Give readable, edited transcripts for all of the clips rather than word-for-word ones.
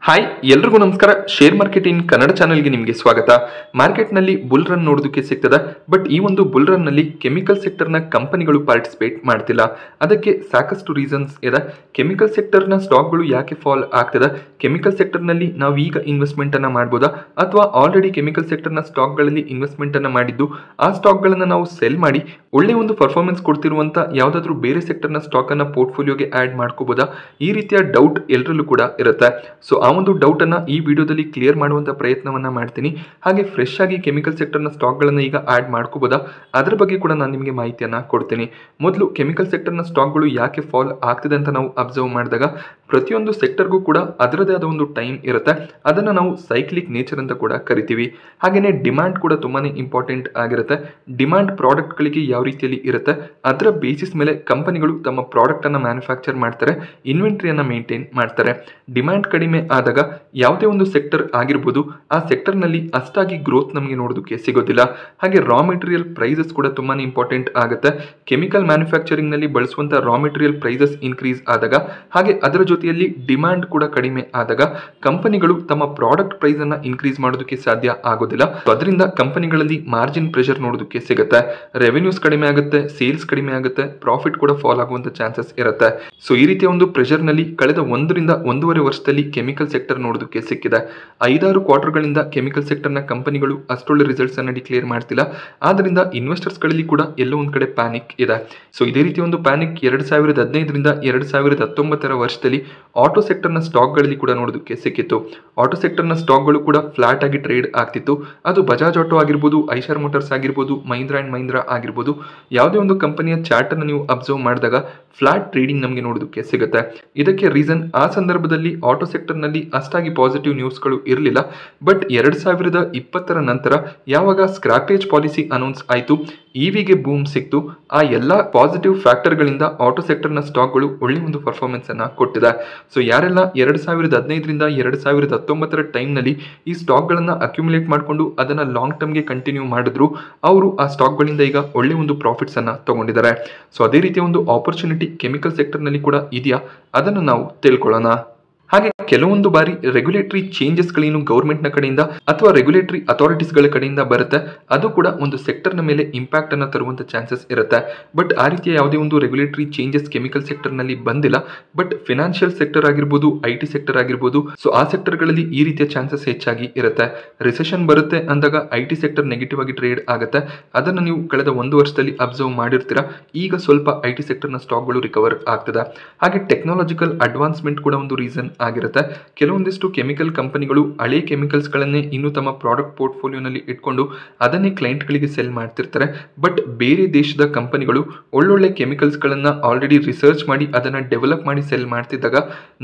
Hi ಎಲ್ರಿಗೂ ನಮಸ್ಕಾರ. Share market in Kannada ಚಾನೆಲ್ಗೆ ನಿಮಗೆ ಸ್ವಾಗತ. ಮಾರ್ಕೆಟ್ನಲ್ಲಿ ಬುಲ್ ರನ್ ನೋಡೋದಕ್ಕೆ ಸಿಗ್ತದೆ, ಬಟ್ ಈ ಒಂದು ಬುಲ್ ರನ್ ನಲ್ಲಿ ಕೆಮಿಕಲ್ ಸೆಕ್ಟರ್ನ ಕಂಪನಿಗಳು ಪಾರ್ಟಿಸಿಪೇಟ್ ಮಾಡ್ತಿಲ್ಲ. ಅದಕ್ಕೆ ಸಾಕಷ್ಟು ರೀಸನ್ಸ್ ಇದೆ. ಕೆಮಿಕಲ್ ಸೆಕ್ಟರ್ನ ಸ್ಟಾಕ್ಗಳು ಯಾಕೆ ಫಾಲ್ ಆಗ್ತದೆ, ಕೆಮಿಕಲ್ ಸೆಕ್ಟರ್ನಲ್ಲಿ ನಾವು ಈಗ ಇನ್ವೆಸ್ಟ್ಮೆಂಟ್ ಅನ್ನ ಮಾಡ್ಬೋದಾ ಅಥವಾ ಆಲ್ರೆಡಿ ಕೆಮಿಕಲ್ ಸೆಕ್ಟರ್ನ ಸ್ಟಾಕ್ಗಳಲ್ಲಿ ಇನ್ವೆಸ್ಟ್ಮೆಂಟ್ ಅನ್ನ ಮಾಡಿದ್ದು ಆ ಸ್ಟಾಕ್ಗಳನ್ನು ನಾವು ಸೆಲ್ ಮಾಡಿ ಒಳ್ಳೆ ಒಂದು ಪರ್ಫಾರ್ಮೆನ್ಸ್ ಕೊಡ್ತಿರುವಂತ ಯಾವುದಾದ್ರೂ ಬೇರೆ ಸೆಕ್ಟರ್ನ ಸ್ಟಾಕ್ ಅನ್ನ ಪೋರ್ಟ್ಫೋಲಿಯೋಗೆ ಆಡ್ ಮಾಡ್ಕೋಬಹುದಾ, ಈ ರೀತಿಯ ಡೌಟ್ ಎಲ್ಲರಲ್ಲೂ ಕೂಡ ಇರುತ್ತೆ. ಸೊ ಆ ಒಂದು ಡೌಟ್ ಅನ್ನ ಈ ವಿಡಿಯೋದಲ್ಲಿ ಕ್ಲಿಯರ್ ಮಾಡುವಂತ ಪ್ರಯತ್ನವನ್ನ ಮಾಡ್ತೀನಿ. ಹಾಗೆ ಫ್ರೆಶ್ ಆಗಿ ಕೆಮಿಕಲ್ ಸೆಕ್ಟರ್ನ ಸ್ಟಾಕ್ಗಳನ್ನ ಈಗ ಆಡ್ ಮಾಡ್ಕೋಬಹುದಾ ಅದರ ಬಗ್ಗೆ ಕೂಡ ನಾನು ನಿಮಗೆ ಮಾಹಿತಿಯನ್ನ ಕೊಡ್ತೀನಿ. ಮೊದಲು ಕೆಮಿಕಲ್ ಸೆಕ್ಟರ್ನ ಸ್ಟಾಕ್ಗಳು ಯಾಕೆ ಫಾಲ್ ಆಗ್ತಿದೆ ಅಂತ ನಾವು ಅಬ್ಸರ್ವ್ ಮಾಡಿದಾಗ ಪ್ರತಿಯೊಂದು ಸೆಕ್ಟರ್ಗೂ ಕೂಡ ಅದರದೇ ಆದ ಒಂದು ಟೈಮ್ ಇರುತ್ತೆ. ಅದನ್ನ ನಾವು ಸೈಕ್ಲಿಕ್ ನೇಚರ್ ಅಂತ ಕೂಡ ಕರಿತೀವಿ. ಹಾಗೇನೆ ಡಿಮ್ಯಾಂಡ್ ಕೂಡ ತುಂಬಾನೇ ಇಂಪಾರ್ಟೆಂಟ್ ಆಗಿರುತ್ತೆ. ಡಿಮ್ಯಾಂಡ್ ಪ್ರಾಡಕ್ಟ್ಗಳಿಗೆ ಯಾವ ರೀತಿಯಲ್ಲಿ ಇರುತ್ತೆ ಅದರ ಬೇಸಿಸ್ ಮೇಲೆ ಕಂಪನಿಗಳು ತಮ್ಮ ಪ್ರಾಡಕ್ಟ್ ಅನ್ನ ಮ್ಯಾನುಫ್ಯಾಕ್ಚರ್ ಮಾಡ್ತಾರೆ, ಇನ್ವೆಂಟ್ರಿಯನ್ನ ಮೇಂಟೈನ್ ಮಾಡ್ತಾರೆ. ಡಿಮ್ಯಾಂಡ್ ಕಡಿಮೆ ಆದಾಗ ಯಾವುದೇ ಒಂದು ಸೆಕ್ಟರ್ ಆಗಿರ್ಬೋದು ಆ ಸೆಕ್ಟರ್ ನಲ್ಲಿ ಅಷ್ಟಾಗಿ ಗ್ರೋತ್ ನಮಗೆ ನೋಡೋದಕ್ಕೆ ಸಿಗೋದಿಲ್ಲ. ಹಾಗೆ ರಾ ಮೆಟೀರಿಯಲ್ ಪ್ರೈಸಸ್ ಕೂಡ ತುಂಬಾನೇ ಇಂಪಾರ್ಟೆಂಟ್ ಆಗುತ್ತೆ. ಕೆಮಿಕಲ್ ಮ್ಯಾನುಫ್ಯಾಕ್ಚರಿಂಗ್ ನಲ್ಲಿ ಬಳಸುವಂತ ರಾ ಮೆಟೀರಿಯಲ್ ಪ್ರೈಸಸ್ ಇನ್ಕ್ರೀಸ್ ಆದಾಗ ಹಾಗೆ ಅದರ ಜೊತೆಯಲ್ಲಿ ಡಿಮ್ಯಾಂಡ್ ಕೂಡ ಕಡಿಮೆ ಆದಾಗ ಕಂಪನಿಗಳು ತಮ್ಮ ಪ್ರಾಡಕ್ಟ್ ಪ್ರೈಸ್ ಅನ್ನ ಇನ್ಕ್ರೀಸ್ ಮಾಡೋದಕ್ಕೆ ಸಾಧ್ಯ ಆಗೋದಿಲ್ಲ. ಅದರಿಂದ ಕಂಪನಿಗಳಲ್ಲಿ ಮಾರ್ಜಿನ್ ಪ್ರೆಷರ್ ನೋಡೋದಕ್ಕೆ ಸಿಗುತ್ತೆ, ರೆವೆನ್ಯೂಸ್ ಕಡಿಮೆ ಆಗುತ್ತೆ, ಸೇಲ್ಸ್ ಕಡಿಮೆ ಆಗುತ್ತೆ, ಪ್ರಾಫಿಟ್ ಕೂಡ ಫಾಲ್ ಆಗುವಂತ ಚಾನ್ಸಸ್ ಇರುತ್ತೆ. ಸೊ ಈ ರೀತಿಯ ಒಂದು ಪ್ರೆಷರ್ ನಲ್ಲಿ ಕಳೆದ 1-1.5 ವರ್ಷದಲ್ಲಿ ಕೆಮಿಕಲ್ ಸೆಕ್ಟರ್ ನೋಡೋದಕ್ಕೆ ಸಿಕ್ಕಿದೆ. 5-6 ಕ್ವಾರ್ಟರ್ಗಳಿಂದ ಕೆಮಿಕಲ್ ಸೆಕ್ಟರ್ನ ಕಂಪನಿಗಳು ಅಷ್ಟೊಳ್ಳೆ ರಿಸಲ್ಟ್ಸ್ ಅನ್ನ ಡಿಕ್ಲೇರ್ ಮಾಡ್ತಿಲ್ಲ. ಆದ್ರಿಂದ ಇನ್ವೆಸ್ಟರ್ಸ್ ಗಳಲ್ಲಿ ಕೂಡ ಎಲ್ಲೋ ಒಂದ್ ಕಡೆ ಪ್ಯಾನಿಕ್ ಇದೆ. ಸೊ ಇದೇ ರೀತಿ ಒಂದು ಪ್ಯಾನಿಕ್ 2015ರಿಂದ 2019 ವರ್ಷದಲ್ಲಿ ಆಟೋ ಸೆಕ್ಟರ್ನ ಸ್ಟಾಕ್ಗಳಲ್ಲಿ ಕೂಡ ನೋಡೋದಕ್ಕೆ ಸಿಕ್ಕಿತ್ತು. ಆಟೋ ಸೆಕ್ಟರ್ನ ಸ್ಟಾಕ್ಗಳು ಕೂಡ ಫ್ಲಾಟ್ ಆಗಿ ಟ್ರೇಡ್ ಆಗ್ತಿತ್ತು. ಅದು ಬಜಾಜ್ ಆಟೋ ಆಗಿರ್ಬೋದು, ಐಷರ್ ಮೋಟಾರ್ಸ್ ಆಗಿರ್ಬೋದು, ಮಹೀಂದ್ರಾ ಅಂಡ್ ಮಹೀಂದ್ರಾ ಆಗಿರ್ಬೋದು, ಯಾವುದೇ ಒಂದು ಕಂಪನಿಯ ಚಾರ್ಟ್ ಅನ್ನು ನೀವು ಅಬ್ಸರ್ವ್ ಮಾಡಿದಾಗ ಫ್ಲಾಟ್ ಟ್ರೇಡಿಂಗ್ ನಮಗೆ ನೋಡೋದಕ್ಕೆ ಸಿಗುತ್ತೆ. ಇದಕ್ಕೆ ರೀಸನ್ ಆ ಸಂದರ್ಭದಲ್ಲಿ ಆಟೋ ಸೆಕ್ಟರ್ ನಲ್ಲಿ ಅಷ್ಟಾಗಿ ಪಾಸಿಟಿವ್ ನ್ಯೂಸ್ಗಳು ಇರಲಿಲ್ಲ. ಬಟ್ 2020 ನಂತರ ಯಾವಾಗ ಸ್ಕ್ರಾಪೇಜ್ ಪಾಲಿಸಿ ಅನೌನ್ಸ್ ಆಯಿತು, ಇವಿಗೆ ಬೂಮ್ ಸಿಕ್ತು, ಆ ಎಲ್ಲ ಪಾಸಿಟಿವ್ ಫ್ಯಾಕ್ಟರ್ಗಳಿಂದ ಆಟೋ ಸೆಕ್ಟರ್ನ ಸ್ಟಾಕ್ಗಳು ಒಳ್ಳೆ ಒಂದು ಪರ್ಫಾರ್ಮೆನ್ಸ್ ಅನ್ನ ಕೊಟ್ಟಿದೆ. ಸೊ ಯಾರೆಲ್ಲ 2015ರಿಂದ 2019 ಟೈಮ್ನಲ್ಲಿ ಈ ಸ್ಟಾಕ್ಗಳನ್ನ ಅಕ್ಯುಮುಲೇಟ್ ಮಾಡಿಕೊಂಡು ಅದನ್ನ ಲಾಂಗ್ ಟರ್ಮ್ಗೆ ಕಂಟಿನ್ಯೂ ಮಾಡಿದ್ರು, ಅವರು ಆ ಸ್ಟಾಕ್ಗಳಿಂದ ಈಗ ಒಳ್ಳೆ ಒಂದು ಪ್ರಾಫಿಟ್ಸ್ ಅನ್ನ ತಗೊಂಡಿದ್ದಾರೆ. ಸೊ ಅದೇ ರೀತಿಯ ಒಂದು ಆಪರ್ಚುನಿಟಿ ಕೆಮಿಕಲ್ ಸೆಕ್ಟರ್ನಲ್ಲಿ ಕೂಡ ಇದೆಯಾ ಅದನ್ನು ನಾವು ತಿಳ್ಕೊಳ್ಳೋಣ. ಹಾಗೆ ಕೆಲವೊಂದು ಬಾರಿ ರೆಗ್ಯುಲೇಟರಿ ಚೇಂಜಸ್ ಗಳೇನು ಗೌರ್ಮೆಂಟ್ ನ ಕಡೆಯಿಂದ ಅಥವಾ ರೆಗ್ಯುಲೇಟರಿ ಅಥಾರಿಟೀಸ್ ಗಳ ಕಡೆಯಿಂದ ಬರುತ್ತೆ, ಅದು ಕೂಡ ಒಂದು ಸೆಕ್ಟರ್ ನ ಮೇಲೆ ಇಂಪ್ಯಾಕ್ಟ್ ಅನ್ನ ತರುವಂತ ಚಾನ್ಸಸ್ ಇರುತ್ತೆ. ಬಟ್ ಆ ರೀತಿಯ ಯಾವುದೇ ಒಂದು ರೆಗ್ಯುಲೇಟರಿ ಚೇಂಜಸ್ ಕೆಮಿಕಲ್ ಸೆಕ್ಟರ್ ನಲ್ಲಿ ಬಂದಿಲ್ಲ. ಬಟ್ ಫಿನಾನ್ಷಿಯಲ್ ಸೆಕ್ಟರ್ ಆಗಿರ್ಬೋದು, IT ಸೆಕ್ಟರ್ ಆಗಿರ್ಬೋದು, ಸೊ ಆ ಸೆಕ್ಟರ್ ಗಳಲ್ಲಿ ಈ ರೀತಿಯ ಚಾನ್ಸಸ್ ಹೆಚ್ಚಾಗಿ ಇರುತ್ತೆ. ರಿಸೆಷನ್ ಬರುತ್ತೆ ಅಂದಾಗ IT ಸೆಕ್ಟರ್ ನೆಗೆಟಿವ್ ಆಗಿ ಟ್ರೇಡ್ ಆಗುತ್ತೆ. ಅದನ್ನು ನೀವು ಕಳೆದ 1 ವರ್ಷದಲ್ಲಿ ಅಬ್ಸರ್ವ್ ಮಾಡಿರ್ತೀರಾ. ಈಗ ಸ್ವಲ್ಪ IT ಸೆಕ್ಟರ್ ನ ಸ್ಟಾಕ್ ಗಳು ರಿಕವರ್ ಆಗ್ತದೆ. ಹಾಗೆ ಟೆಕ್ನಾಲಜಿಕಲ್ ಅಡ್ವಾನ್ಸ್ಮೆಂಟ್ ಕೂಡ ಒಂದು ರೀಸನ್ ಆಗಿರುತ್ತೆ. ಕೆಲವೊಂದಿಷ್ಟು ಕೆಮಿಕಲ್ ಕಂಪನಿಗಳು ಹಳೆ ಕೆಮಿಕಲ್ಸ್ ಗಳನ್ನೇ ಇನ್ನು ತಮ್ಮ ಪ್ರಾಡಕ್ಟ್ ಪೋರ್ಟ್ಫೋಲಿಯೋನಲ್ಲಿ ಇಟ್ಕೊಂಡು ಅದನ್ನೇ ಕ್ಲೈಂಟ್ ಗಳಿಗೆ ಸೆಲ್ ಮಾಡ್ತಿರ್ತಾರೆ. ಬಟ್ ಬೇರೆ ದೇಶದ ಕಂಪನಿಗಳು ಒಳ್ಳೊಳ್ಳೆ ಕೆಮಿಕಲ್ಸ್ ಗಳನ್ನ ಆಲ್ರೆಡಿ ರಿಸರ್ಚ್ ಮಾಡಿ ಅದನ್ನ ಡೆವಲಪ್ ಮಾಡಿ ಸೆಲ್ ಮಾಡ್ತಿದ್ದಾಗ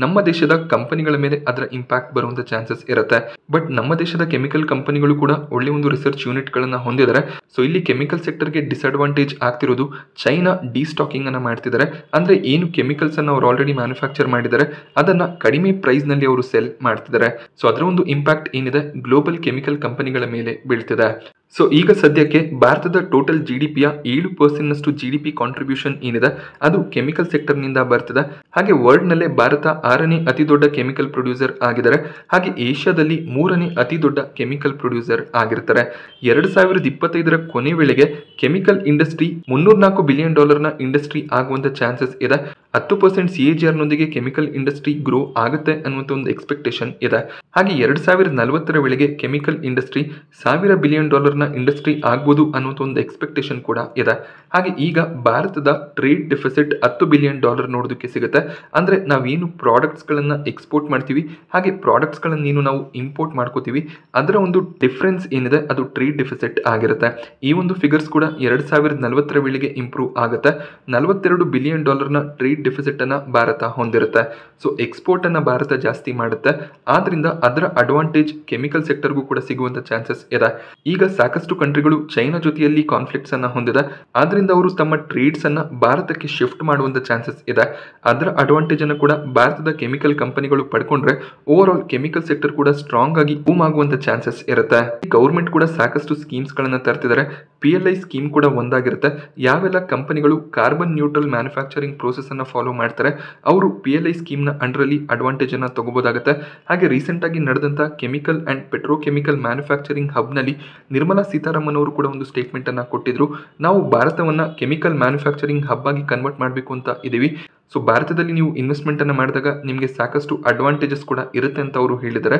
ನಮ್ಮ ದೇಶದ ಕಂಪನಿಗಳ ಮೇಲೆ ಅದರ ಇಂಪ್ಯಾಕ್ಟ್ ಬರುವಂತ ಚಾನ್ಸಸ್ ಇರುತ್ತೆ. ಬಟ್ ನಮ್ಮ ದೇಶದ ಕೆಮಿಕಲ್ ಕಂಪನಿಗಳು ಕೂಡ ಒಳ್ಳೆ ಒಂದು ರಿಸರ್ಚ್ ಯೂನಿಟ್ ಗಳನ್ನ ಹೊಂದಿದ್ದಾರೆ. ಸೊ ಇಲ್ಲಿ ಕೆಮಿಕಲ್ ಸೆಕ್ಟರ್ಗೆ ಡಿಸ್ಅಡ್ವಾಂಟೇಜ್ ಆಗ್ತಿರೋದು ಚೈನಾ ಡಿಸ್ಟಾಕಿಂಗ್ ಅನ್ನ ಮಾಡ್ತಿದ್ದಾರೆ. ಅಂದ್ರೆ ಏನು ಕೆಮಿಕಲ್ಸ್ ಅನ್ನ ಅವರು ಆಲ್ರೆಡಿ ಮ್ಯಾನುಫ್ಯಾಕ್ಚರ್ ಮಾಡಿದ್ದಾರೆ ಅದನ್ನ ಕಡಿಮೆ ಪ್ರೈಸ್ ನಲ್ಲಿ ಅವರು ಸೆಲ್ ಮಾಡ್ತಿದ್ದಾರೆ. ಸೊ ಅದರ ಒಂದು ಇಂಪ್ಯಾಕ್ಟ್ ಏನಿದೆ ಗ್ಲೋಬಲ್ ಕೆಮಿಕಲ್ ಕಂಪನಿಗಳ ಮೇಲೆ ಬೀಳ್ತಿದೆ. ಸೊ ಈಗ ಸದ್ಯಕ್ಕೆ ಭಾರತದ ಟೋಟಲ್ GDPಯ 7% GDP ಕಾಂಟ್ರಿಬ್ಯೂಷನ್ ಏನಿದೆ ಅದು ಕೆಮಿಕಲ್ ಸೆಕ್ಟರ್ ನಿಂದ ಬರ್ತದೆ. ಹಾಗೆ ವರ್ಲ್ಡ್ ನಲ್ಲೇ ಭಾರತ 6ನೇ ಅತಿ ದೊಡ್ಡ ಕೆಮಿಕಲ್ ಪ್ರೊಡ್ಯೂಸರ್ ಆಗಿದ್ದಾರೆ. ಹಾಗೆ ಏಷ್ಯಾದಲ್ಲಿ 3ನೇ ಅತಿ ದೊಡ್ಡ ಕೆಮಿಕಲ್ ಪ್ರೊಡ್ಯೂಸರ್ ಆಗಿರ್ತಾರೆ. 2025 ಕೊನೆ ವೇಳೆಗೆ ಕೆಮಿಕಲ್ ಇಂಡಸ್ಟ್ರಿ $304 ಬಿಲಿಯನ್ ನ ಇಂಡಸ್ಟ್ರಿ ಆಗುವಂತ ಚಾನ್ಸಸ್ ಇದೆ. 10% CAGR ನೊಂದಿಗೆ ಕೆಮಿಕಲ್ ಇಂಡಸ್ಟ್ರಿ ಗ್ರೋ ಆಗುತ್ತೆ ಅನ್ನುವಂತ ಒಂದು ಎಕ್ಸ್ಪೆಕ್ಟೇಷನ್ ಇದೆ. ಹಾಗೆ 2040 ವೇಳೆಗೆ ಕೆಮಿಕಲ್ ಇಂಡಸ್ಟ್ರಿ $1,000 ಬಿಲಿಯನ್ ನ ಇಂಡಸ್ಟ್ರಿ ಆಗ್ಬೋದು ಅನ್ನುವಂತ ಒಂದು ಎಕ್ಸ್ಪೆಕ್ಟೇಷನ್ ಕೂಡ ಇದೆ. ಹಾಗೆ ಈಗ ಭಾರತದ ಟ್ರೇಡ್ ಡೆಫಿಸಿಟ್ $10 ಬಿಲಿಯನ್ ನೋಡೋದಕ್ಕೆ ಸಿಗುತ್ತೆ. ಅಂದ್ರೆ ನಾವೇನು ಪ್ರಾಡಕ್ಟ್ಸ್ ಗಳನ್ನ ಎಕ್ಸ್ಪೋರ್ಟ್ ಮಾಡ್ತೀವಿ ಹಾಗೆ ಪ್ರಾಡಕ್ಟ್ಸ್ ಗಳನ್ನೇನು ನಾವು ಇಂಪೋರ್ಟ್ ಮಾಡ್ಕೋತೀವಿ ಅದರ ಒಂದು ಡಿಫರೆನ್ಸ್ ಏನಿದೆ ಅದು ಟ್ರೇಡ್ ಡೆಫಿಸಿಟ್ ಆಗಿರುತ್ತೆ. ಈ ಒಂದು ಫಿಗರ್ಸ್ ಕೂಡ 2040 ವೇಳೆಗೆ ಇಂಪ್ರೂವ್ ಆಗುತ್ತೆ. $42 ಬಿಲಿಯನ್ ನ ಟ್ರೇಡ್ ಡೆಫಿಸಿಟ್ ಅನ್ನ ಭಾರತ ಹೊಂದಿರುತ್ತೆ. ಸೊ ಎಕ್ಸ್ಪೋರ್ಟ್ ಅನ್ನ ಭಾರತ ಜಾಸ್ತಿ ಮಾಡುತ್ತೆ. ಆದ್ರಿಂದ ಅದರ ಅಡ್ವಾಂಟೇಜ್ ಕೆಮಿಕಲ್ ಸೆಕ್ಟರ್ಗೂ ಕೂಡ ಸಿಗುವಂತ ಚಾನ್ಸಸ್ ಇದೆ. ಈಗ ಸಾಕಷ್ಟು ಕಂಟ್ರಿಗಳು ಚೈನಾ ಜೊತೆಯಲ್ಲಿ ಕಾನ್ಫ್ಲಿಕ್ಟ್ಸ್ ಅನ್ನ ಹೊಂದಿದೆ. ಆದ್ರಿಂದ ಅವರು ತಮ್ಮ ಟ್ರೇಡ್ಸ್ ಅನ್ನ ಭಾರತಕ್ಕೆ ಶಿಫ್ಟ್ ಮಾಡುವಂತ ಚಾನ್ಸಸ್ ಇದೆ. ಅದರ ಅಡ್ವಾಂಟೇಜ್ ಅನ್ನು ಕೂಡ ಭಾರತದ ಕೆಮಿಕಲ್ ಕಂಪನಿಗಳು ಪಡ್ಕೊಂಡ್ರೆ ಓವರ್ ಆಲ್ ಕೆಮಿಕಲ್ ಸೆಕ್ಟರ್ ಕೂಡ ಸ್ಟ್ರಾಂಗ್ ಆಗಿ ಬೂಮ್ ಆಗುವಂತ ಚಾನ್ಸಸ್ ಇರುತ್ತೆ. ಗೌರ್ಮೆಂಟ್ ಕೂಡ ಸಾಕಷ್ಟು ಸ್ಕೀಮ್ಸ್ ಗಳನ್ನ ತರ್ತಿದ್ದಾರೆ. PLI ಸ್ಕೀಮ್ ಕೂಡ ಒಂದಾಗಿರುತ್ತೆ. ಯಾವೆಲ್ಲ ಕಂಪನಿಗಳು ಕಾರ್ಬನ್ ನ್ಯೂಟ್ರಲ್ ಮ್ಯಾನುಫ್ಯಾಕ್ಚರಿಂಗ್ ಪ್ರೋಸೆಸನ್ನು ಫಾಲೋ ಮಾಡ್ತಾರೆ ಅವರು PLI ಸ್ಕೀಮ್ನ ಅಂಡರಲ್ಲಿ ಅಡ್ವಾಂಟೇಜನ್ನು ತಗೋಬೋದಾಗುತ್ತೆ. ಹಾಗೆ ರೀಸೆಂಟಾಗಿ ನಡೆದಂಥ ಕೆಮಿಕಲ್ ಆ್ಯಂಡ್ ಪೆಟ್ರೋಕೆಮಿಕಲ್ ಮ್ಯಾನುಫ್ಯಾಕ್ಚರಿಂಗ್ ಹಬ್ನಲ್ಲಿ ನಿರ್ಮಲಾ ಸೀತಾರಾಮನ್ ಅವರು ಕೂಡ ಒಂದು ಸ್ಟೇಟ್ಮೆಂಟನ್ನು ಕೊಟ್ಟಿದ್ರು. ನಾವು ಭಾರತವನ್ನು ಕೆಮಿಕಲ್ ಮ್ಯಾನುಫ್ಯಾಕ್ಚರಿಂಗ್ ಹಬ್ ಆಗಿ ಕನ್ವರ್ಟ್ ಮಾಡಬೇಕು ಅಂತ ಇದ್ದೀವಿ. ಸೊ ಭಾರತದಲ್ಲಿ ನೀವು ಇನ್ವೆಸ್ಟ್ಮೆಂಟನ್ನು ಮಾಡಿದಾಗ ನಿಮಗೆ ಸಾಕಷ್ಟು ಅಡ್ವಾಂಟೇಜಸ್ ಕೂಡ ಇರುತ್ತೆ ಅಂತ ಅವರು ಹೇಳಿದ್ದಾರೆ.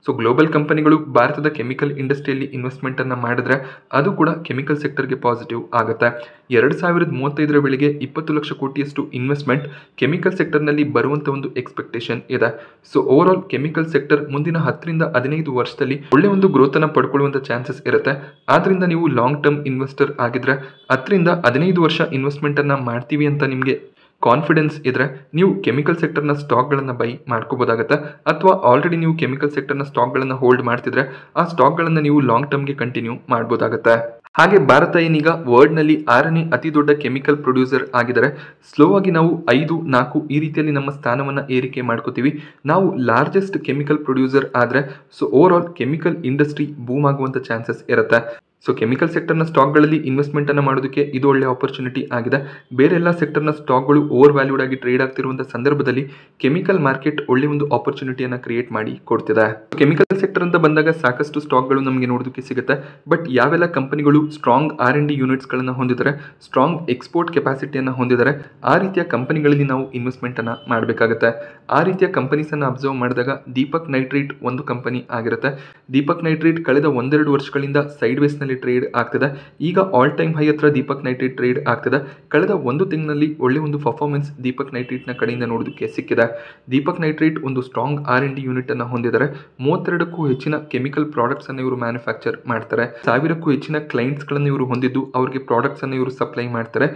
ಸೊ ಗ್ಲೋಬಲ್ ಕಂಪನಿಗಳು ಭಾರತದ ಕೆಮಿಕಲ್ ಇಂಡಸ್ಟ್ರಿಯಲ್ಲಿ ಇನ್ವೆಸ್ಟ್ಮೆಂಟನ್ನು ಮಾಡಿದ್ರೆ ಅದು ಕೂಡ ಕೆಮಿಕಲ್ ಸೆಕ್ಟರ್ಗೆ ಪಾಸಿಟಿವ್ ಆಗುತ್ತೆ. 2035 ವೇಳೆಗೆ 20 ಲಕ್ಷ ಕೋಟಿಯಷ್ಟು ಇನ್ವೆಸ್ಟ್ಮೆಂಟ್ ಕೆಮಿಕಲ್ ಸೆಕ್ಟರ್ನಲ್ಲಿ ಬರುವಂಥ ಒಂದು ಎಕ್ಸ್ಪೆಕ್ಟೇಷನ್ ಇದೆ. So over all chemical sector ಮುಂದಿನ 10 ರಿಂದ 15 ವರ್ಷದಲ್ಲಿ ಒಳ್ಳೆ ಒಂದು ಗ್ರೋತನ್ನು ಪಡ್ಕೊಳ್ಳುವಂಥ ಚಾನ್ಸಸ್ ಇರುತ್ತೆ. ಆದ್ದರಿಂದ ನೀವು ಲಾಂಗ್ ಟರ್ಮ್ ಇನ್ವೆಸ್ಟರ್ ಆಗಿದ್ರೆ 10 ರಿಂದ 15 ವರ್ಷ ಇನ್ವೆಸ್ಟ್ಮೆಂಟನ್ನು ಮಾಡ್ತೀವಿ ಅಂತ ನಿಮಗೆ ಕಾನ್ಫಿಡೆನ್ಸ್ ಇದ್ರೆ ನೀವು ಕೆಮಿಕಲ್ ಸೆಕ್ಟರ್ನ ಸ್ಟಾಕ್ಗಳನ್ನು ಬೈ ಮಾಡ್ಕೋಬೋದಾಗುತ್ತೆ. ಅಥವಾ ಆಲ್ರೆಡಿ ನೀವು ಕೆಮಿಕಲ್ ಸೆಕ್ಟರ್ನ ಸ್ಟಾಕ್ಗಳನ್ನು ಹೋಲ್ಡ್ ಮಾಡ್ತಿದ್ರೆ ಆ ಸ್ಟಾಕ್ಗಳನ್ನು ನೀವು ಲಾಂಗ್ ಟರ್ಮ್ಗೆ ಕಂಟಿನ್ಯೂ ಮಾಡ್ಬೋದಾಗುತ್ತೆ. ಹಾಗೆ ಭಾರತ ಏನೀಗ ವರ್ಲ್ಡ್ನಲ್ಲಿ 6ನೇ ಅತಿ ದೊಡ್ಡ ಕೆಮಿಕಲ್ ಪ್ರೊಡ್ಯೂಸರ್ ಆಗಿದ್ದಾರೆ. ಸ್ಲೋ ಆಗಿ ನಾವು 5, 4 ಈ ರೀತಿಯಲ್ಲಿ ನಮ್ಮ ಸ್ಥಾನವನ್ನು ಏರಿಕೆ ಮಾಡ್ಕೋತೀವಿ. ನಾವು ಲಾರ್ಜೆಸ್ಟ್ ಕೆಮಿಕಲ್ ಪ್ರೊಡ್ಯೂಸರ್ ಆದರೆ so over all chemical industry boom ಆಗುವಂಥ ಚಾನ್ಸಸ್ ಇರುತ್ತೆ. ಸೊ ಕೆಮಿಕಲ್ ಸೆಕ್ಟರ್ನ ಸ್ಟಾಕ್ಗಳಲ್ಲಿ ಇನ್ವೆಸ್ಟ್ಮೆಂಟನ್ನು ಮಾಡೋದಕ್ಕೆ ಇದು ಒಳ್ಳೆಯ ಆಪರ್ಚುನಿಟಿ ಆಗಿದೆ. ಬೇರೆ ಎಲ್ಲ ಸೆಕ್ಟರ್ನ ಸ್ಟಾಕ್ಗಳು ಓವರ್ ವ್ಯಾಲ್ಯೂಡ್ ಆಗಿ ಟ್ರೇಡ್ ಆಗ್ತಿರುವಂಥ ಸಂದರ್ಭದಲ್ಲಿ ಕೆಮಿಕಲ್ ಮಾರ್ಕೆಟ್ ಒಳ್ಳೆ ಒಂದು ಆಪರ್ಚುನಿಟಿಯನ್ನು ಕ್ರಿಯೇಟ್ ಮಾಡಿ ಕೊಡ್ತಿದೆ. ಕೆಮಿಕಲ್ ಸೆಕ್ಟರ್ ಅಂತ ಬಂದಾಗ ಸಾಕಷ್ಟು ಸ್ಟಾಕ್ಗಳು ನಮಗೆ ನೋಡೋದಕ್ಕೆ ಸಿಗುತ್ತೆ. ಬಟ್ ಯಾವೆಲ್ಲ ಕಂಪನಿಗಳು ಸ್ಟ್ರಾಂಗ್ R&D ಯೂನಿಟ್ಸ್ಗಳನ್ನು ಹೊಂದಿದ್ದಾರೆ, ಸ್ಟ್ರಾಂಗ್ ಎಕ್ಸ್ಪೋರ್ಟ್ ಕೆಪಾಸಿಟಿಯನ್ನು ಹೊಂದಿದ್ದಾರೆ, ಆ ರೀತಿಯ ಕಂಪನಿಗಳಲ್ಲಿ ನಾವು ಇನ್ವೆಸ್ಟ್ಮೆಂಟನ್ನು ಮಾಡಬೇಕಾಗುತ್ತೆ. ಆ ರೀತಿಯ ಕಂಪನೀಸನ್ನು ಅಬ್ಸರ್ವ್ ಮಾಡಿದಾಗ ದೀಪಕ್ ನೈಟ್ರೇಟ್ ಒಂದು ಕಂಪನಿ ಆಗಿರುತ್ತೆ. ದೀಪಕ್ ನೈಟ್ರೇಟ್ ಕಳೆದ 1-2 ವರ್ಷಗಳಿಂದ ಸೈಡ್ ವೇಸ್ನಲ್ಲಿ ಟ್ರೇಡ್ ಆಗ್ತಿದೆ. ಈಗ ಆಲ್ ಟೈಮ್ ಹೈ ಹತ್ರ ದೀಪಕ್ ನೈಟ್ರೇಟ್ ಟ್ರೇಡ್ ಆಗ್ತಿದೆ. ಕಳೆದ 1 ತಿಂಗಳಲ್ಲಿ ಒಳ್ಳೆ ಒಂದು ಪರ್ಫಾರ್ಮೆನ್ಸ್ ದೀಪಕ್ ನೈಟ್ರೇಟ್ನ ಕಡೆಯಿಂದ ನೋಡೋದಕ್ಕೆ ಸಿಕ್ಕಿದೆ. ದೀಪಕ್ ನೈಟ್ರೇಟ್ ಒಂದು ಸ್ಟ್ರಾಂಗ್ R&D ಯೂನಿಟ್ ಅನ್ನು ಹೊಂದಿದ್ದಾರೆ. 32ಕ್ಕೂ ಹೆಚ್ಚಿನ ಕೆಮಿಕಲ್ ಪ್ರಾಡಕ್ಟ್ಸ್ ಅನ್ನು ಇವರು ಮ್ಯಾನುಫ್ಯಾಕ್ಚರ್ ಮಾಡ್ತಾರೆ. 1000ಕ್ಕೂ ಹೆಚ್ಚಿನ ಕ್ಲೈಂಟ್ಸ್ ಗಳನ್ನು ಇವರು ಹೊಂದಿದ್ದು ಅವರಿಗೆ ಪ್ರಾಡಕ್ಟ್ಸ್ ಅನ್ನು ಇವರು ಸಪ್ಲೈ ಮಾಡ್ತಾರೆ.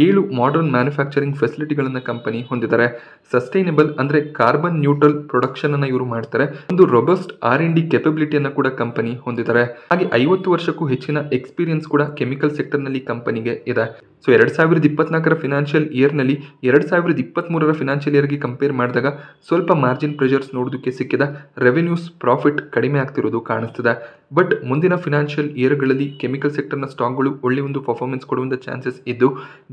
7 ಮಾಡರ್ನ್ ಮ್ಯಾನುಫ್ಯಾಕ್ಚರಿಂಗ್ ಫೆಸಿಲಿಟಿಗಳನ್ನ ಕಂಪನಿ ಹೊಂದಿದ್ದಾರೆ. ಸಸ್ಟೈನಬಲ್ ಅಂದ್ರೆ ಕಾರ್ಬನ್ ನ್ಯೂಟ್ರಲ್ ಪ್ರೊಡಕ್ಷನ್ ಅನ್ನು ಇವರು ಮಾಡ್ತಾರೆ. ಒಂದು ರೊಬಸ್ಟ್ R&D ಕೆಪಬಿಲಿಟಿಯನ್ನು ಕೂಡ ಕಂಪನಿ ಹೊಂದಿದ್ದಾರೆ. ಹಾಗೆ 50 ವರ್ಷಕ್ಕೂ ಹೆಚ್ಚಿನ ಎಕ್ಸ್ಪೀರಿಯನ್ಸ್ ಕೂಡ ಕೆಮಿಕಲ್ ಸೆಕ್ಟರ್ನಲ್ಲಿ ಕಂಪನಿಗೆ ಇದೆ. ಸೊ 2024 ಫಿನಾನ್ಷಿಯಲ್ ಇಯರ್ನಲ್ಲಿ 2023 ಫಿನಾನ್ಷಿಯಲ್ ಇಯರ್ಗೆ ಕಂಪೇರ್ ಮಾಡಿದಾಗ ಸ್ವಲ್ಪ ಮಾರ್ಜಿನ್ ಪ್ರೆಷರ್ಸ್ ನೋಡೋದಕ್ಕೆ ಸಿಕ್ಕಿದೆ. ರೆವೆನ್ಯೂಸ್ ಪ್ರಾಫಿಟ್ ಕಡಿಮೆ ಆಗ್ತಿರೋದು ಕಾಣಿಸ್ತಿದೆ. ಬಟ್ ಮುಂದಿನ ಫಿನಾನ್ಷಿಯಲ್ ಇಯರ್ಗಳಲ್ಲಿ ಕೆಮಿಕಲ್ ಸೆಕ್ಟರ್ನ ಸ್ಟಾಕ್ಗಳು ಒಳ್ಳೆ ಒಂದು ಪರ್ಫಾರ್ಮೆನ್ಸ್ ಕೊಡುವಂಥ ಚಾನ್ಸಸ್ ಇದ್ದು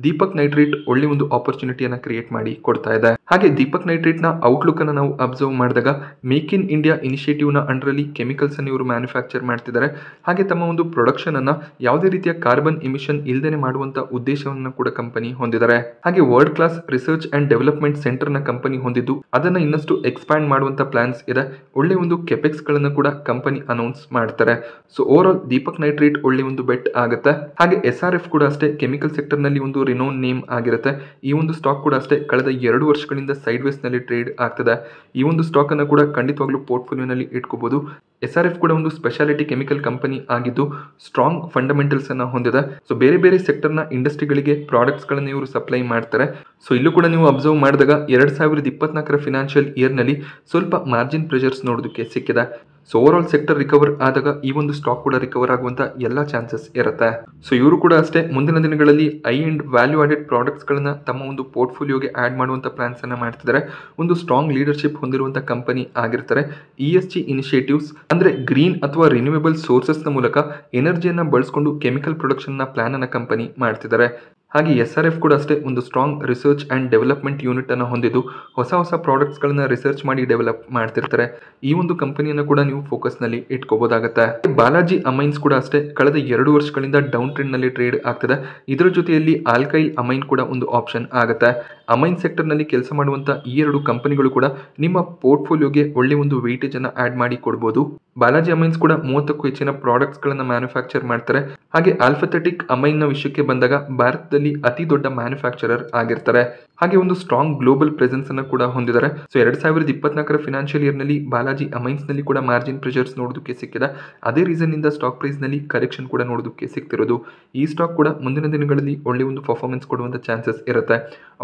ದೀಪಕ್ ನೈಟ್ರೇಟ್ ಒಳ್ಳೆ ಒಂದು ಆಪರ್ಚುನಿಟಿಯನ್ನು ಕ್ರಿಯೇಟ್ ಮಾಡಿ ಕೊಡ್ತಾ ಇದೆ. ಹಾಗೆ ದೀಪಕ್ ನೈಟ್ರೇಟ್ನ ಔಟ್ಲುಕ್ ಅನ್ನು ನಾವು ಅಬ್ಸರ್ವ್ ಮಾಡಿದಾಗ ಮೇಕ್ ಇನ್ ಇಂಡಿಯಾ ಇನಿಷಿಯೇಟಿವ್ನ ಅಂಡರಲ್ಲಿ ಕೆಮಿಕಲ್ಸ್ ಅನ್ನು ಇವರು ಮ್ಯಾನುಫ್ಯಾಕ್ಚರ್ ಮಾಡ್ತಿದ್ದಾರೆ. ಹಾಗೆ ತಮ್ಮ ಒಂದು ಪ್ರೊಡಕ್ಷನ್ ಅನ್ನ ಯಾವುದೇ ರೀತಿಯ ಕಾರ್ಬನ್ ಎಮಿಷನ್ ಇಲ್ಲದೆ ಮಾಡುವಂತ ಉದ್ದೇಶವನ್ನು ಕೂಡ ಕಂಪನಿ ಹೊಂದಿದ್ದಾರೆ. ಹಾಗೆ world class research and development centre ನ ಕಂಪನಿ ಹೊಂದಿದ್ದು ಅದನ್ನ ಇನ್ನಷ್ಟು ಎಕ್ಸ್ಪ್ಯಾಂಡ್ ಮಾಡುವಂತ ಪ್ಲಾನ್ಸ್ ಇದೆ. ಒಳ್ಳೆ ಒಂದು ಕೆಪೆಕ್ಸ್ ಗಳನ್ನು ಕೂಡ ಕಂಪನಿ ಅನೌನ್ಸ್ ಮಾಡ್ತಾರೆ. So over all Deepak nitrate ಒಳ್ಳೆ ಒಂದು ಬೆಟ್ ಆಗುತ್ತೆ. ಹಾಗೆ SRF ಕೂಡ ಅಷ್ಟೇ ಕೆಮಿಕಲ್ ಸೆಕ್ಟರ್ ನಲ್ಲಿ ಒಂದು ರಿನೋನ್ ನೇಮ್ ಆಗಿರುತ್ತೆ. ಈ ಒಂದು ಸ್ಟಾಕ್ ಕೂಡ ಅಷ್ಟೇ ಕಳೆದ 2 ವರ್ಷಗಳಿಂದ ಸೈಡ್ ವೇಸ್ ನಲ್ಲಿ ಟ್ರೇಡ್ ಆಗ್ತದೆ. ಈ ಒಂದು ಸ್ಟಾಕ್ ಅನ್ನು ಕೂಡ ಖಂಡಿತವಾಗ್ಲೂ ಪೋರ್ಟ್ಫೋಲಿಯೋನಲ್ಲಿ ಇಟ್ಕೋಬಹುದು. SRF ಕೂಡ ಒಂದು ಸ್ಪೆಷಾಲಿಟಿ ಕೆಮಿಕಲ್ ಕಂಪನಿ ಆಗಿದ್ದು ಸ್ಟ್ರಾಂಗ್ ಫಂಡಮೆಂಟಲ್ಸ್ ಅನ್ನ ಹೊಂದಿದೆ. ಸೊ ಬೇರೆ ಬೇರೆ ಸೆಕ್ಟರ್ನ ಇಂಡಸ್ಟ್ರಿಗಳಿಗೆ ಪ್ರಾಡಕ್ಟ್ಸ್ ಗಳನ್ನು ಇವರು ಸಪ್ಲೈ ಮಾಡ್ತಾರೆ. ಸೊ ಇಲ್ಲೂ ಕೂಡ ನೀವು ಅಬ್ಸರ್ವ್ ಮಾಡಿದಾಗ 2024 ಫಿನಾನ್ಷಿಯಲ್ ಇಯರ್ನಲ್ಲಿ ಸ್ವಲ್ಪ ಮಾರ್ಜಿನ್ ಪ್ರೆಷರ್ಸ್ ನೋಡೋದಕ್ಕೆ ಸಿಕ್ಕಿದೆ. So over all sector recover ಆದಾಗ ಈ ಒಂದು ಸ್ಟಾಕ್ ಕೂಡ ರಿಕವರ್ ಆಗುವಂತ ಎಲ್ಲ ಚಾನ್ಸಸ್ ಇರುತ್ತೆ. ಸೊ ಇವರು ಕೂಡ ಅಷ್ಟೇ ಮುಂದಿನ ದಿನಗಳಲ್ಲಿ I and value added products ಗಳನ್ನ ತಮ್ಮ ಒಂದು ಪೋರ್ಟ್ಫೋಲಿಯೋಗೆ ಆಡ್ ಮಾಡುವಂತ ಪ್ಲಾನ್ಸ್ ಅನ್ನ ಮಾಡ್ತಿದ್ದಾರೆ. ಒಂದು ಸ್ಟ್ರಾಂಗ್ ಲೀಡರ್ಶಿಪ್ ಹೊಂದಿರುವಂತ ಕಂಪನಿ ಆಗಿರ್ತಾರೆ. ESG ಇನಿಷಿಯೇಟಿವ್ಸ್ ಅಂದ್ರೆ ಗ್ರೀನ್ ಅಥವಾ ರಿನ್ಯೂವೇಬಲ್ ಸೋರ್ಸಸ್ ನ ಮೂಲಕ ಎನರ್ಜಿಯನ್ನ ಬಳಸಿಕೊಂಡು ಕೆಮಿಕಲ್ ಪ್ರೊಡಕ್ಷನ್ ನ ಪ್ಲಾನ್ ಅನ್ನ ಕಂಪನಿ ಮಾಡ್ತಿದ್ದಾರೆ. ಹಾಗೆ SRF ಕೂಡ ಅಷ್ಟೇ ಒಂದು strong research and development unit ಅನ್ನು ಹೊಂದಿದ್ದು ಹೊಸ ಪ್ರಾಡಕ್ಟ್ಸ್ ಗಳನ್ನ ರಿಸರ್ಚ್ ಮಾಡಿ ಡೆವಲಪ್ ಮಾಡ್ತಿರ್ತಾರೆ. ಈ ಒಂದು ಕಂಪನಿಯನ್ನು ಕೂಡ ನೀವು ಫೋಕಸ್ ನಲ್ಲಿ ಇಟ್ಕೋಬಹುದಾಗುತ್ತೆ. ಬಾಲಾಜಿ ಅಮೈನ್ಸ್ ಕೂಡ ಅಷ್ಟೇ ಕಳೆದ 2 ವರ್ಷಗಳಿಂದ ಡೌನ್ ಟ್ರೆಂಡ್ ನಲ್ಲಿ ಟ್ರೇಡ್ ಆಗ್ತದೆ. ಇದರ ಜೊತೆಯಲ್ಲಿ ಆಲ್ಕೈಲ್ ಅಮೈನ್ ಕೂಡ ಒಂದು ಆಪ್ಷನ್ ಆಗುತ್ತೆ. ಅಮೈನ್ ಸೆಕ್ಟರ್ ನಲ್ಲಿ ಕೆಲಸ ಮಾಡುವಂತ ಈ 2 ಕಂಪನಿಗಳು ಕೂಡ ನಿಮ್ಮ ಪೋರ್ಟ್ಫೋಲಿಯೋಗೆ ಒಳ್ಳೆ ಒಂದು ವೇಟೇಜ್ ಅನ್ನ ಆಡ್ ಮಾಡಿ ಕೊಡಬಹುದು. ಬಾಲಾಜಿ ಅಮೈನ್ಸ್ ಕೂಡ 30ಕ್ಕೂ ಹೆಚ್ಚಿನ ಪ್ರಾಡಕ್ಟ್ಸ್ ಗಳನ್ನ ಮ್ಯಾನುಫ್ಯಾಕ್ಚರ್ ಮಾಡ್ತಾರೆ. ಹಾಗೆ ಆಲ್ಫಾಥೆಟಿಕ್ ಅಮೈನ್ ನ ವಿಷಯಕ್ಕೆ ಬಂದಾಗ ಭಾರತದಲ್ಲಿ ಅತಿ ದೊಡ್ಡ ಮ್ಯಾನುಫ್ಯಾಕ್ಚರರ್ ಆಗಿರ್ತಾರೆ. ಹಾಗೆ ಒಂದು ಸ್ಟ್ರಾಂಗ್ ಗ್ಲೋಬಲ್ ಪ್ರೆಸೆನ್ಸ್ ಅನ್ನು ಕೂಡ ಹೊಂದಿದ್ದಾರೆ. ಸೊ 2024 ಫಿನಾನ್ಷಿಯಲ್ ಇಯರ್ ನಲ್ಲಿ ಬಾಲಾಜಿ ಅಮೈನ್ಸ್ ನಲ್ಲಿ ಕೂಡ ಮಾರ್ಜಿನ್ ಪ್ರೆಷರ್ಸ್ ನೋಡೋದಕ್ಕೆ ಸಿಕ್ಕಿದೆ. ಅದೇ ರೀಸನ್ ಇಂದ ಸ್ಟಾಕ್ ಪ್ರೈಸ್ ನಲ್ಲಿ ಕರೆಕ್ಷನ್ ಕೂಡ ನೋಡೋದಕ್ಕೆ ಸಿಕ್ತಿರೋದು. ಈ ಸ್ಟಾಕ್ ಕೂಡ ಮುಂದಿನ ದಿನಗಳಲ್ಲಿ ಒಳ್ಳೆ ಒಂದು ಪರ್ಫಾರ್ಮೆನ್ಸ್ ಕೊಡುವಂತ ಚಾನ್ಸಸ್ ಇರುತ್ತೆ.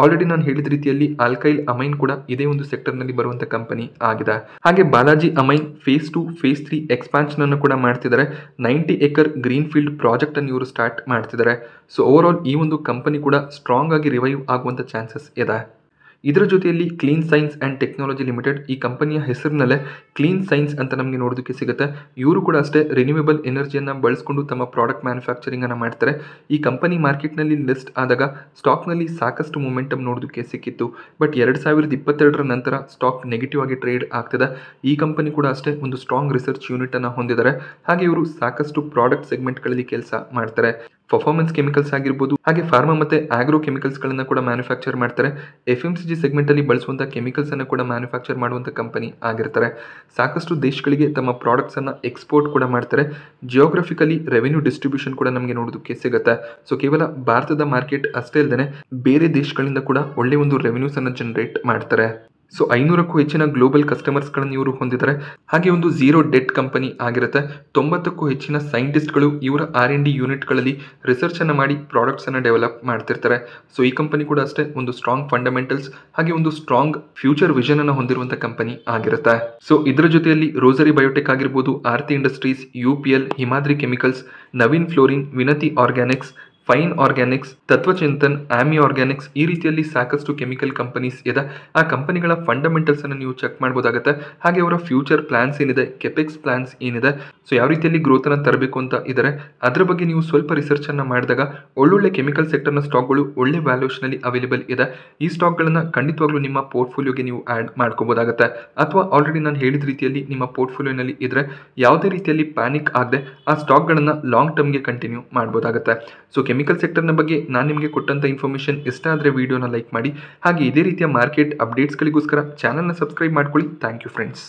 ಆಲ್ರೆಡಿ ನಾನು ಹೇಳಿದ ರೀತಿಯಲ್ಲಿ ಆಲ್ಕೈಲ್ ಅಮೈನ್ ಕೂಡ ಇದೇ ಒಂದು ಸೆಕ್ಟರ್ ನಲ್ಲಿ ಬರುವಂತ ಕಂಪನಿ ಆಗಿದೆ. ಹಾಗೆ Balaji amine phase 2 phase 3 expansion ಅನ್ನು ಕೂಡ ಮಾಡ್ತಿದ್ದಾರೆ. 90 ಎಕರ್ ಗ್ರೀನ್ ಫೀಲ್ಡ್ ಪ್ರಾಜೆಕ್ಟ್ ಅನ್ನು ಇವರು ಸ್ಟಾರ್ಟ್ ಮಾಡ್ತಿದ್ದಾರೆ. ಸೊ ಓವರ್ ಆಲ್ ಈ ಒಂದು ಕಂಪನಿ ಕೂಡ ಸ್ಟ್ರಾಂಗ್ ಆಗಿ ರಿವೈವ್ ಆಗುವಂತ ಚಾನ್ಸಸ್ ಇದೆ. ಇದರ ಜೊತೆಯಲ್ಲಿ clean science and technology limited, ಈ ಕಂಪನಿಯ ಹೆಸರಿನಲ್ಲೇ ಕ್ಲೀನ್ ಸೈನ್ಸ್ ಅಂತ ನಮಗೆ ನೋಡೋದಕ್ಕೆ ಸಿಗುತ್ತೆ. ಇವರು ಕೂಡ ಅಷ್ಟೇ ರಿನ್ಯೂವೇಬಲ್ ಎನರ್ಜಿಯನ್ನು ಬಳಸಿಕೊಂಡು ತಮ್ಮ ಪ್ರಾಡಕ್ಟ್ ಮ್ಯಾನುಫ್ಯಾಕ್ಚರಿಂಗನ್ನು ಮಾಡ್ತಾರೆ. ಈ ಕಂಪನಿ ಮಾರ್ಕೆಟ್ನಲ್ಲಿ ಲಿಸ್ಟ್ ಆದಾಗ ಸ್ಟಾಕ್ನಲ್ಲಿ ಸಾಕಷ್ಟು ಮೊಮೆಂಟಮ್ ನೋಡೋದಕ್ಕೆ ಸಿಕ್ಕಿತ್ತು. ಬಟ್ 2022 ನಂತರ ಸ್ಟಾಕ್ ನೆಗೆಟಿವ್ ಆಗಿ ಟ್ರೇಡ್ ಆಗ್ತದೆ. ಈ ಕಂಪನಿ ಕೂಡ ಅಷ್ಟೇ ಒಂದು ಸ್ಟ್ರಾಂಗ್ ರಿಸರ್ಚ್ ಯೂನಿಟನ್ನು ಹೊಂದಿದ್ದಾರೆ. ಹಾಗೆ ಇವರು ಸಾಕಷ್ಟು ಪ್ರಾಡಕ್ಟ್ ಸೆಗ್ಮೆಂಟ್ಗಳಲ್ಲಿ ಕೆಲಸ ಮಾಡ್ತಾರೆ. ಪರ್ಫಾರ್ಮೆನ್ಸ್ ಕೆಮಿಕಲ್ಸ್ ಆಗಿರ್ಬೋದು, ಹಾಗೆ ಫಾರ್ಮಾ ಮತ್ತು ಆಗ್ರೋ ಕೆಮಿಕಲ್ಸ್ಗಳನ್ನು ಕೂಡ ಮ್ಯಾನುಫ್ಯಾಕ್ಚರ್ ಮಾಡ್ತಾರೆ. FMCG ಸೆಗ್ಮೆಂಟಲ್ಲಿ ಬಳಸುವಂಥ ಕೆಮಿಕಲ್ಸನ್ನು ಕೂಡ ಮ್ಯಾನುಫ್ಯಾಕ್ಚರ್ ಮಾಡುವಂಥ ಕಂಪನಿ ಆಗಿರ್ತಾರೆ. ಸಾಕಷ್ಟು ದೇಶಗಳಿಗೆ ತಮ್ಮ ಪ್ರಾಡಕ್ಟ್ಸನ್ನು ಎಕ್ಸ್ಪೋರ್ಟ್ ಕೂಡ ಮಾಡ್ತಾರೆ. ಜಿಯೋಗ್ರಫಿಕಲಿ ರೆವೆನ್ಯೂ ಡಿಸ್ಟ್ರಿಬ್ಯೂಷನ್ ಕೂಡ ನಮಗೆ ನೋಡೋದಕ್ಕೆ ಸಿಗುತ್ತೆ. ಸೊ ಕೇವಲ ಭಾರತದ ಮಾರ್ಕೆಟ್ ಅಷ್ಟೇ ಅಲ್ಲದೆ ಬೇರೆ ದೇಶಗಳಿಂದ ಕೂಡ ಒಳ್ಳೆಯ ಒಂದು ರೆವೆನ್ಯೂಸನ್ನು ಜನರೇಟ್ ಮಾಡ್ತಾರೆ. ಸೊ 500ಕ್ಕೂ ಹೆಚ್ಚಿನ ಗ್ಲೋಬಲ್ ಕಸ್ಟಮರ್ಸ್ಗಳನ್ನು ಇವರು ಹೊಂದಿದ್ದಾರೆ. ಹಾಗೆ ಒಂದು ಝೀರೋ ಡೆಟ್ ಕಂಪನಿ ಆಗಿರುತ್ತೆ. 90ಕ್ಕೂ ಹೆಚ್ಚಿನ ಸೈಂಟಿಸ್ಟ್ಗಳು ಇವರ R&D ಯೂನಿಟ್ಗಳಲ್ಲಿ ರಿಸರ್ಚನ್ನು ಮಾಡಿ ಪ್ರಾಡಕ್ಟ್ಸನ್ನು ಡೆವಲಪ್ ಮಾಡ್ತಿರ್ತಾರೆ. ಸೊ ಈ ಕಂಪನಿ ಕೂಡ ಅಷ್ಟೇ ಒಂದು ಸ್ಟ್ರಾಂಗ್ ಫಂಡಮೆಂಟಲ್ಸ್ ಹಾಗೆ ಒಂದು ಸ್ಟ್ರಾಂಗ್ ಫ್ಯೂಚರ್ ವಿಷನನ್ನು ಹೊಂದಿರುವಂಥ ಕಂಪನಿ ಆಗಿರುತ್ತೆ. ಸೊ ಇದರ ಜೊತೆಯಲ್ಲಿ ರೋಸರಿ ಬಯೋಟೆಕ್ ಆಗಿರ್ಬೋದು, Aarti industries, UPL, Himadri chemicals, Navin fluorine, Vinati organics, fine organics, Tatva Chintan, Ami organics, ಈ ರೀತಿಯಲ್ಲಿ ಸಾಕಷ್ಟು ಕೆಮಿಕಲ್ ಕಂಪನೀಸ್ ಇದೆ. ಆ ಕಂಪನಿಗಳ ಫಂಡಮೆಂಟಲ್ಸನ್ನು ನೀವು ಚೆಕ್ ಮಾಡ್ಬೋದಾಗುತ್ತೆ. ಹಾಗೆ ಅವರ ಫ್ಯೂಚರ್ ಪ್ಲಾನ್ಸ್ ಏನಿದೆ, ಕೆಪೆಕ್ಸ್ ಪ್ಲಾನ್ಸ್ ಏನಿದೆ, ಸೊ ಯಾವ ರೀತಿಯಲ್ಲಿ ಗ್ರೋತನ್ನು ತರಬೇಕು ಅಂತ ಇದ್ದಾರೆ, ಅದರ ಬಗ್ಗೆ ನೀವು ಸ್ವಲ್ಪ ರಿಸರ್ಚನ್ನು ಮಾಡಿದಾಗ ಒಳ್ಳೊಳ್ಳೆ ಕೆಮಿಕಲ್ ಸೆಕ್ಟರ್ನ ಸ್ಟಾಕ್ಗಳು ಒಳ್ಳೆ ವ್ಯಾಲ್ಯೂಷನಲ್ಲಿ ಅವೈಲೇಬಲ್ ಇದೆ. ಈ ಸ್ಟಾಕ್ಗಳನ್ನು ಖಂಡಿತವಾಗ್ಲೂ ನಿಮ್ಮ ಪೋರ್ಟ್ಫೋಲಿಯೋಗೆ ನೀವು ಆ್ಯಡ್ ಮಾಡ್ಕೋಬೋದಾಗುತ್ತೆ. ಅಥವಾ ಆಲ್ರೆಡಿ ನಾನು ಹೇಳಿದ ರೀತಿಯಲ್ಲಿ ನಿಮ್ಮ ಪೋರ್ಟ್ಫೋಲಿಯೋನಲ್ಲಿ ಇದ್ದರೆ ಯಾವುದೇ ರೀತಿಯಲ್ಲಿ ಪ್ಯಾನಿಕ್ ಆಗದೆ ಆ ಸ್ಟಾಕ್ಗಳನ್ನು ಲಾಂಗ್ ಟರ್ಮ್ಗೆ ಕಂಟಿನ್ಯೂ ಮಾಡ್ಬೋದಾಗುತ್ತೆ. ಸೊ ಕೆಮಿಕಲ್ ಸೆಕ್ಟರ್ನ ಬಗ್ಗೆ ನಾನು ನಿಮಗೆ ಕೊಟ್ಟಂಥ ಇನ್ಫಾರ್ಮೇಷನ್ ಇಷ್ಟ ಆದರೆ ವಿಡಿಯೋನ ಲೈಕ್ ಮಾಡಿ. ಹಾಗೆ ಇದೇ ರೀತಿಯ ಮಾರ್ಕೆಟ್ ಅಪ್ಡೇಟ್ಸ್ಗಳಿಗೋಸ್ಕರ ಚಾನಲ್ನ ಸಬ್ಸ್ಕ್ರೈಬ್ ಮಾಡ್ಕೊಳ್ಳಿ. Thank you friends.